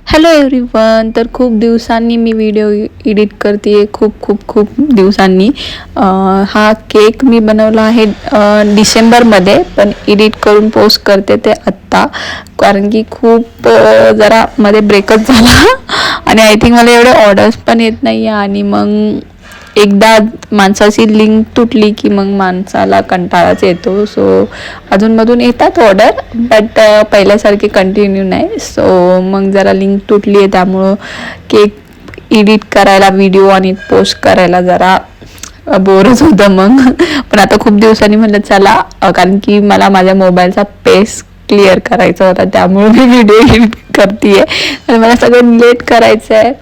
Hello everyone. तर खूप दिवसांनी मी व्हिडिओ एडिट करते खूप दिवसांनी. हा केक मी बनवला आहे डिसेंबरमध्ये, पण एडिट करून पोस्ट करते ते आत्ता, कारण की खूप जरा मध्ये ब्रेकअप झाला आणि आय थिंक मला एवढे ऑर्डर्स पण येत नाही आहे. आणि मग एकदा माणसाची लिंक तुटली की मग माणसाला कंटाळाच येतो. सो अधूनमधून येतात ऑर्डर, बट पहिल्यासारखे कंटिन्यू नाही. सो मग जरा लिंक तुटली आहे, त्यामुळं केक एडिट करायला, व्हिडिओ आणि पोस्ट करायला जरा बोरच होतं मग. पण आता खूप दिवसांनी म्हणलं चला, कारण की मला माझ्या मोबाईलचा पेस क्लिअर करायचा होता, त्यामुळे मी व्हिडिओ एडिट करते आणि मला सगळं लेट करायचं आहे.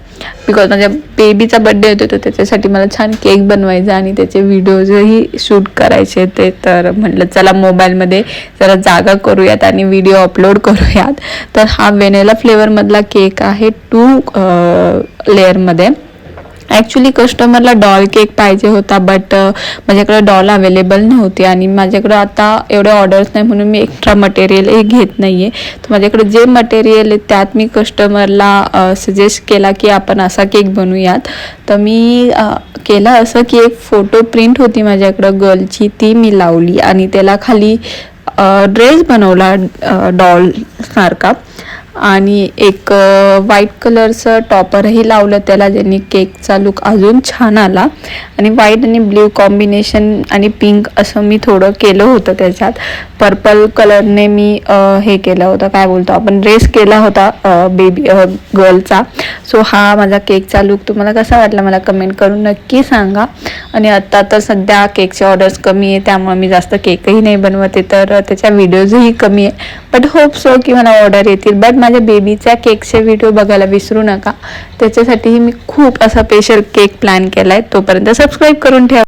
बिकॉज माझ्या बेबीचा बड्डे होतो, तर त्याच्यासाठी मला छान केक बनवायचा आणि त्याचे व्हिडिओजही शूट करायचे ते. तर म्हटलं चला मोबाईलमध्ये जरा जागा करूयात आणि व्हिडिओ अपलोड करूयात. तर हा व्हॅनिला फ्लेवरमधला केक आहे 2 लेअरमध्ये. ॲक्च्युली कस्टमरला डॉल केक पाहिजे होता, बट माझ्याकडे डॉल अवेलेबल नव्हती आणि माझ्याकडं आता एवढे ऑर्डर्स नाही, म्हणून मी एक्स्ट्रा मटेरियलही घेत नाही आहे. तर माझ्याकडे जे मटेरियल आहे त्यात मी कस्टमरला सजेस्ट केला की आपण असा केक बनवूयात. तर मी केलं असं की एक फोटो प्रिंट होती माझ्याकडं गर्लची, ती मी लावली आणि त्याला खाली ड्रेस बनवला डॉल सारखा आणि एक व्हाईट कलरचं टॉपरही लावलं त्याला, ज्यांनी केकचा लुक अजून छान आला. आणि व्हाईट आणि ब्ल्यू कॉम्बिनेशन आणि पिंक असं मी थोडं केलं होतं. त्याच्यात पर्पल कलरने मी हे केलं होतं, काय बोलतो आपण, ड्रेस केला होता बेबी गर्लचा. सो हा माझा केकचा लुक तुम्हाला कसा वाटला मला कमेंट करून नक्की सांगा. आणि आत्ता तर सध्या केकचे ऑर्डर्स कमी आहे, त्यामुळे मी जास्त केकही नाही बनवते, तर त्याच्या व्हिडिओजही कमी आहे. बट होप सो की मला ऑर्डर येतील. बट माझ्या बेबीच्या केकचे व्हिडिओ बघायला विसरू नका, त्याच्यासाठीही मी खूप असा स्पेशल केक प्लॅन केला आहे. तोपर्यंत सबस्क्राईब करून ठेवा.